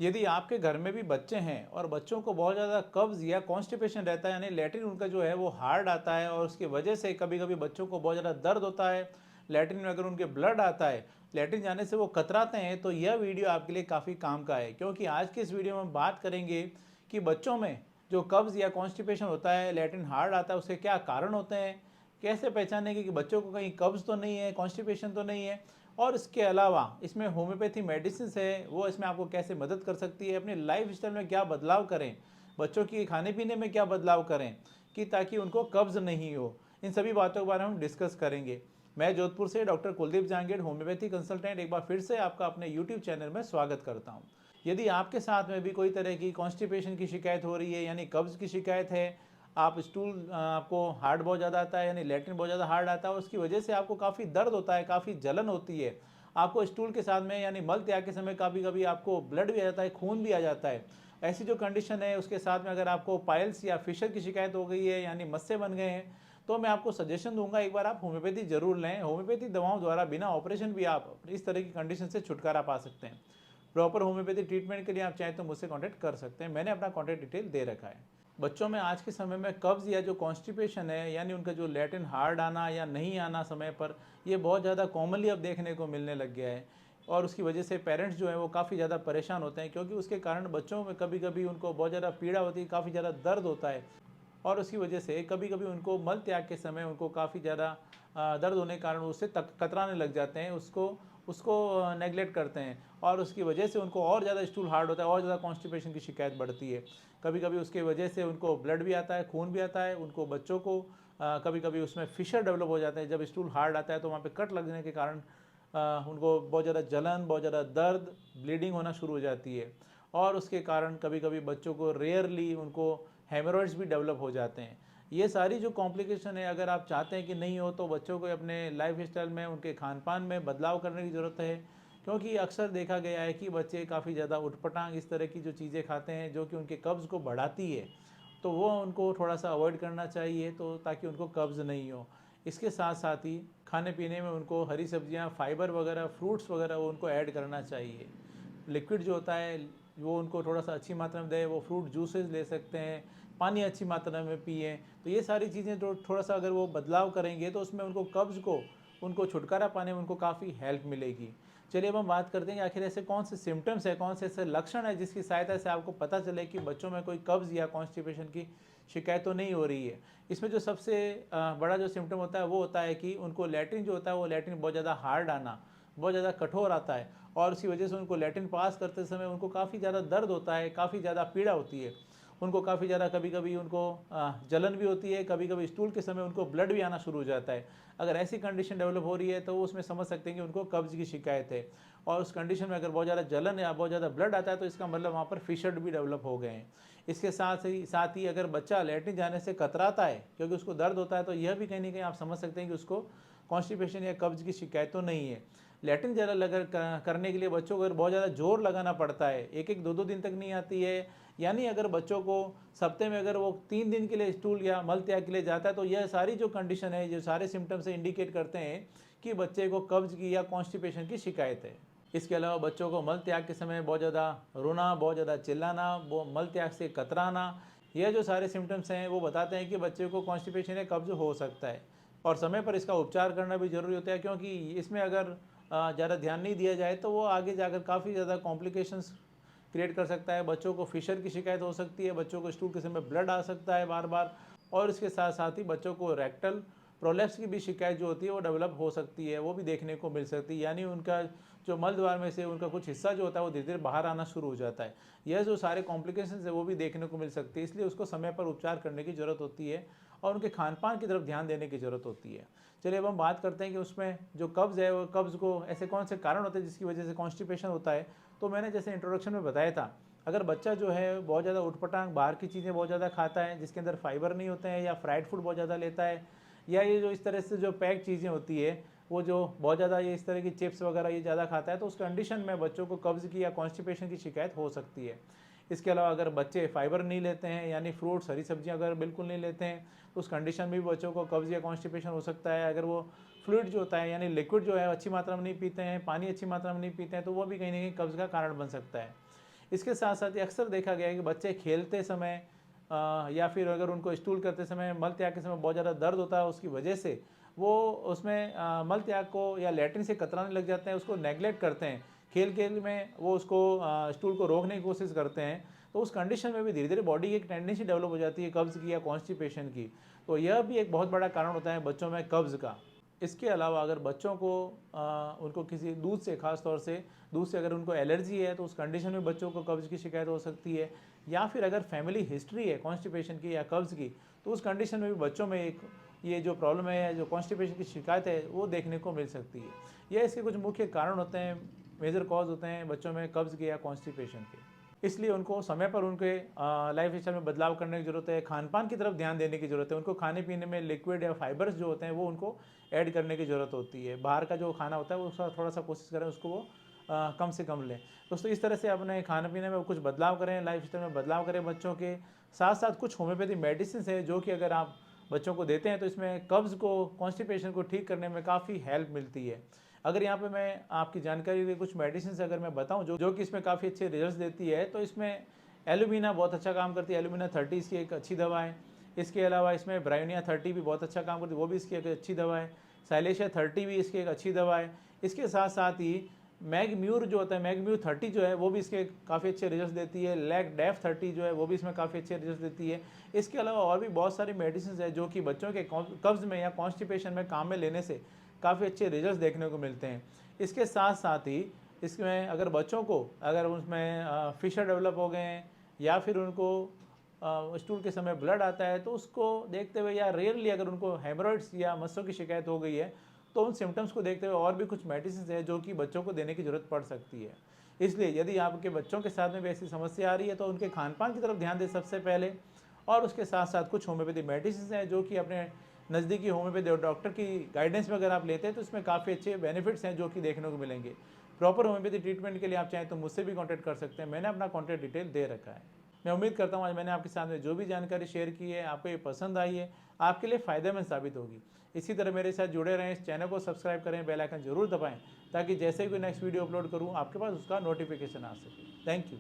यदि आपके घर में भी बच्चे हैं और बच्चों को बहुत ज़्यादा कब्ज़ या कॉन्स्टिपेशन रहता है, यानी लैट्रिन उनका जो है वो हार्ड आता है और उसकी वजह से कभी कभी बच्चों को बहुत ज़्यादा दर्द होता है, लैट्रिन में अगर उनके ब्लड आता है, लैट्रिन जाने से वो कतराते हैं, तो यह वीडियो आपके लिए काफ़ी काम का है। क्योंकि आज के इस वीडियो में हम बात करेंगे कि बच्चों में जो कब्ज़ या कॉन्स्टिपेशन होता है, लैट्रिन हार्ड आता है, उसके क्या कारण होते हैं, कैसे पहचानेंगे कि बच्चों को कहीं कब्ज़ तो नहीं है, कॉन्स्टिपेशन तो नहीं है, और इसके अलावा इसमें होम्योपैथी मेडिसिन है वो इसमें आपको कैसे मदद कर सकती है, अपनी लाइफ स्टाइल में क्या बदलाव करें, बच्चों की खाने पीने में क्या बदलाव करें कि ताकि उनको कब्ज़ नहीं हो। इन सभी बातों के बारे में हम डिस्कस करेंगे। मैं जोधपुर से doctor Kuldeep Jahangir, homeopathy consultant, एक बार फिर से आपका अपने यूट्यूब चैनल में स्वागत करता हूँ। यदि आपके साथ में भी कोई तरह की कॉन्स्टिपेशन की शिकायत हो रही है, यानी कब्ज़ की शिकायत है, आप स्टूल आपको हार्ड बहुत ज़्यादा आता है, यानी लैट्रिन बहुत ज़्यादा हार्ड आता है और उसकी वजह से आपको काफ़ी दर्द होता है, काफ़ी जलन होती है, आपको स्टूल के साथ में यानी मल त्याग के समय कभी कभी आपको ब्लड भी आ जाता है, खून भी आ जाता है, ऐसी जो कंडीशन है उसके साथ में अगर आपको पाइल्स या फिशर की शिकायत हो गई है, यानी मस्से बन गए हैं, तो मैं आपको सजेशन दूंगा एक बार आप होम्योपैथी जरूर लें। होम्योपैथी दवाओं द्वारा बिना ऑपरेशन भी आप इस तरह की कंडीशन से छुटकारा पा सकते हैं। प्रॉपर होम्योपैथी ट्रीटमेंट के लिए आप चाहें तो मुझसे कॉन्टैक्ट कर सकते हैं, मैंने अपना कॉन्टैक्ट डिटेल दे रखा है। बच्चों में आज के समय में कब्ज़ या जो कॉन्स्टिपेशन है, यानी उनका जो लैट्रिन हार्ड आना या नहीं आना समय पर, ये बहुत ज़्यादा कॉमनली अब देखने को मिलने लग गया है और उसकी वजह से पेरेंट्स जो है वो काफ़ी ज़्यादा परेशान होते हैं, क्योंकि उसके कारण बच्चों में कभी कभी उनको बहुत ज़्यादा पीड़ा होती है, काफ़ी ज़्यादा दर्द होता है और उसकी वजह से कभी कभी उनको मल त्याग के समय उनको काफ़ी ज़्यादा दर्द होने के कारण उससे कतराने लग जाते हैं, उसको उसको नेगलेक्ट करते हैं और उसकी वजह से उनको और ज़्यादा स्टूल हार्ड होता है, और ज़्यादा कॉन्स्टिपेशन की शिकायत बढ़ती है। कभी कभी उसकी वजह से उनको ब्लड भी आता है, खून भी आता है, उनको बच्चों को कभी कभी उसमें फिशर डेवलप हो जाते हैं। जब स्टूल हार्ड आता है तो वहाँ पे कट लगने के कारण उनको बहुत ज़्यादा जलन, बहुत ज़्यादा दर्द, ब्लीडिंग होना शुरू हो जाती है और उसके कारण कभी कभी बच्चों को रेयरली उनको हेमोरॉइड्स भी डेवलप हो जाते हैं। ये सारी जो कॉम्प्लिकेशन है, अगर आप चाहते हैं कि नहीं हो, तो बच्चों को अपने लाइफ स्टाइल में, उनके खान पान में बदलाव करने की ज़रूरत है। क्योंकि अक्सर देखा गया है कि बच्चे काफ़ी ज़्यादा उटपटांग इस तरह की जो चीज़ें खाते हैं जो कि उनके कब्ज़ को बढ़ाती है, तो वो उनको थोड़ा सा अवॉइड करना चाहिए, तो ताकि उनको कब्ज़ नहीं हो। इसके साथ साथ ही खाने पीने में उनको हरी सब्जियां, फाइबर वगैरह, फ्रूट्स वगैरह वो उनको ऐड करना चाहिए। लिक्विड जो होता है वो उनको थोड़ा सा अच्छी मात्रा में दें, वो फ्रूट जूसेस ले सकते हैं, पानी अच्छी मात्रा में पिएँ। तो ये सारी चीज़ें जो थोड़ा सा अगर वो बदलाव करेंगे तो उसमें उनको कब्ज़ को उनको छुटकारा पाने में उनको काफ़ी हेल्प मिलेगी। चलिए अब हम बात करते हैं कि आखिर ऐसे कौन से सिम्टम्स है, कौन से ऐसे लक्षण है जिसकी सहायता से आपको पता चले कि बच्चों में कोई कब्ज़ या कॉन्स्टिपेशन की शिकायत तो नहीं हो रही है। इसमें जो सबसे बड़ा जो सिम्टम होता है वो होता है कि उनको लैट्रिन जो होता है वो लैट्रिन बहुत ज़्यादा हार्ड आना, बहुत ज़्यादा कठोर आता है और उसी वजह से उनको लैट्रिन पास करते समय उनको काफ़ी ज़्यादा दर्द होता है, काफ़ी ज़्यादा पीड़ा होती है, उनको काफ़ी ज़्यादा कभी कभी उनको जलन भी होती है, कभी कभी स्टूल के समय उनको ब्लड भी आना शुरू हो जाता है। अगर ऐसी कंडीशन डेवलप हो रही है तो उसमें समझ सकते हैं कि उनको कब्ज़ की शिकायत है और उस कंडीशन में अगर बहुत ज़्यादा जलन या बहुत ज़्यादा ब्लड आता है तो इसका मतलब वहाँ पर फिशर्ड भी डेवलप हो गए हैं। इसके साथ ही अगर बच्चा लैट्रिन जाने से कतराता है क्योंकि उसको दर्द होता है, तो यह भी कहीं ना कहीं आप समझ सकते हैं कि उसको कॉन्स्टिपेशन या कब्ज़ की शिकायत तो नहीं है। लैट्रिन ज़रा लगर करने के लिए बच्चों को अगर बहुत ज़्यादा जोर लगाना पड़ता है, एक एक दो दो दिन तक नहीं आती है, यानी अगर बच्चों को सप्ते में अगर वो 3 दिन के लिए स्टूल या मल त्याग के लिए जाता है, तो यह सारी जो कंडीशन है, जो सारे सिम्टम्स है, इंडिकेट करते हैं कि बच्चे को कब्ज़ की या कॉन्स्टिपेशन की शिकायत है। इसके अलावा बच्चों को मल त्याग के समय बहुत ज़्यादा रोना, बहुत ज़्यादा चिल्लाना, वो मल त्याग से कतराना, यह जो सारे सिम्टम्स हैं वो बताते हैं कि बच्चे को कॉन्स्टिपेशन या कब्ज़ हो सकता है और समय पर इसका उपचार करना भी ज़रूरी होता है। क्योंकि इसमें अगर ज़्यादा ध्यान नहीं दिया जाए तो वो आगे जाकर काफ़ी ज़्यादा कॉम्प्लिकेशंस क्रिएट कर सकता है। बच्चों को फिशर की शिकायत हो सकती है, बच्चों को स्टूल के समय ब्लड आ सकता है बार बार, और इसके साथ साथ ही बच्चों को रेक्टल प्रोलैप्स की भी शिकायत जो होती है वो डेवलप हो सकती है, वो भी देखने को मिल सकती है। यानी उनका जो मल द्वार में से उनका कुछ हिस्सा जो होता है वो धीरे धीरे बाहर आना शुरू हो जाता है। यह जो सारे कॉम्प्लिकेशंस है वो भी देखने को मिल सकती है, इसलिए उसको समय पर उपचार करने की ज़रूरत होती है और उनके खान पान की तरफ ध्यान देने की ज़रूरत होती है। चलिए अब हम बात करते हैं कि उसमें जो कब्ज़ है, वो कब्ज़ को ऐसे कौन से कारण होते हैं जिसकी वजह से कॉन्स्टिपेशन होता है। तो मैंने जैसे इंट्रोडक्शन में बताया था, अगर बच्चा जो है बहुत ज़्यादा उटपटांग बाहर की चीज़ें बहुत ज़्यादा खाता है जिसके अंदर फाइबर नहीं होते हैं, या फ्राइड फूड बहुत ज़्यादा लेता है, या ये जो इस तरह से जो पैक चीज़ें होती है वो जो बहुत ज़्यादा ये इस तरह की चिप्स वगैरह ये ज़्यादा खाता है, तो उस कंडीशन में बच्चों को कब्ज़ की या कॉन्स्टिपेशन की शिकायत हो सकती है। इसके अलावा अगर बच्चे फाइबर नहीं लेते हैं, यानी फ्रूट्स, हरी सब्जियां अगर बिल्कुल नहीं लेते हैं, तो उस कंडीशन में भी बच्चों को कब्ज़ या कॉन्स्टिपेशन हो सकता है। अगर वो फ्लूइड जो होता है, यानी लिक्विड जो है अच्छी मात्रा में नहीं पीते हैं, पानी अच्छी मात्रा में नहीं पीते हैं, तो वो भी कहीं ना कहीं कब्ज़ का कारण बन सकता है। इसके साथ साथ ये अक्सर देखा गया है कि बच्चे खेलते समय या फिर अगर उनको स्टूल करते समय, मल त्याग के समय बहुत ज़्यादा दर्द होता है, उसकी वजह से वो उसमें मल त्याग को या लैट्रिन से कतराने लग जाते हैं, उसको नेगलेक्ट करते हैं। खेल में वो उसको स्टूल को रोकने की कोशिश करते हैं, तो उस कंडीशन में भी धीरे धीरे बॉडी की एक टेंडेंसी डेवलप हो जाती है कब्ज़ की या कॉन्स्टिपेशन की। तो यह भी एक बहुत बड़ा कारण होता है बच्चों में कब्ज़ का। इसके अलावा अगर बच्चों को उनको किसी दूध से, ख़ास तौर से दूध से अगर उनको एलर्जी है, तो उस कंडीशन में बच्चों को कब्ज़ की शिकायत हो सकती है। या फिर अगर फैमिली हिस्ट्री है कॉन्स्टिपेशन की या कब्ज़ की, तो उस कंडीशन में भी बच्चों में एक ये जो प्रॉब्लम है, जो कॉन्स्टिपेशन की शिकायत है, वो देखने को मिल सकती है। ये इसके कुछ मुख्य कारण होते हैं, मेजर कॉज होते हैं बच्चों में कब्ज़ के या कॉन्स्टिपेशन के। इसलिए उनको समय पर उनके लाइफ स्टाइल में बदलाव करने की ज़रूरत है, खान-पान की तरफ ध्यान देने की ज़रूरत है। उनको खाने-पीने में लिक्विड या फाइबर्स जो होते हैं, वो उनको ऐड करने की ज़रूरत होती है। बाहर का जो खाना होता है, वो उसका थोड़ा-सा कोशिश करें उसको वो कम से कम लें। दोस्तों, इस तरह से अपने खाने-पीने में कुछ बदलाव करें, लाइफ स्टाइल में बदलाव करें बच्चों के। साथ-साथ कुछ होम्योपैथी मेडिसिन्स हैं, जो कि अगर आप बच्चों को देते हैं, तो इसमें कब्ज़ को, कॉन्स्टिपेशन को ठीक करने में काफ़ी हेल्प मिलती है। अगर यहाँ पे मैं आपकी जानकारी के लिए कुछ मेडिसिन्स अगर मैं बताऊँ जो कि इसमें काफ़ी अच्छे रिजल्ट्स देती है, तो इसमें एलुमिना बहुत अच्छा काम करती है। एलुमिना 30 इसकी एक अच्छी दवा है। इसके अलावा इसमें ब्रायोनिया 30 भी बहुत अच्छा काम करती है, वो भी इसकी एक अच्छी दवा है। साइलेशिया 30 भी इसकी एक अच्छी दवा है। इसके साथ साथ ही मैगम्यूर जो होता है, मैगम्यूर 30 जो है, वो भी इसके काफ़ी अच्छे रिजल्ट देती है। लैक डेफ 30 जो है, वो भी इसमें काफ़ी अच्छे रिजल्ट देती है। इसके अलावा और भी बहुत सारी मेडिसिन है जो कि बच्चों के कब्ज़ में या कॉन्स्टिपेशन में काम में लेने से काफ़ी अच्छे रिजल्ट देखने को मिलते हैं। इसके साथ साथ ही इसमें अगर बच्चों को अगर उसमें फिशर डेवलप हो गए हैं या फिर उनको स्टूल के समय ब्लड आता है, तो उसको देखते हुए या रेयरली अगर उनको हेमरॉइड्स या मस्सों की शिकायत हो गई है, तो उन सिम्टम्स को देखते हुए और भी कुछ मेडिसिन है जो कि बच्चों को देने की ज़रूरत पड़ सकती है। इसलिए यदि आपके बच्चों के साथ में भी ऐसी समस्या आ रही है, तो उनके खान-पान की तरफ ध्यान दें सबसे पहले, और उसके साथ साथ कुछ होम्योपैथी मेडिसिन हैं जो कि अपने नज़दीकी होम्योपैथी डॉक्टर की गाइडेंस में अगर आप लेते हैं, तो इसमें काफ़ी अच्छे बेनिफिट्स हैं जो कि देखने को मिलेंगे। प्रॉपर होम्योपैथी ट्रीटमेंट के लिए आप चाहें तो मुझसे भी कॉन्टैक्ट कर सकते हैं। मैंने अपना कॉन्टैक्ट डिटेल दे रखा है। मैं उम्मीद करता हूँ आज मैंने आपके सामने जो भी जानकारी शेयर की है, आपको ये पसंद आई है, आपके लिए फ़ायदेमंद साबित होगी। इसी तरह मेरे साथ जुड़े रहें, इस चैनल को सब्सक्राइब करें, बेल आइकन ज़रूर दबाएं, ताकि जैसे ही कोई नेक्स्ट वीडियो अपलोड करूँ, आपके पास उसका नोटिफिकेशन आ सके। Thank you.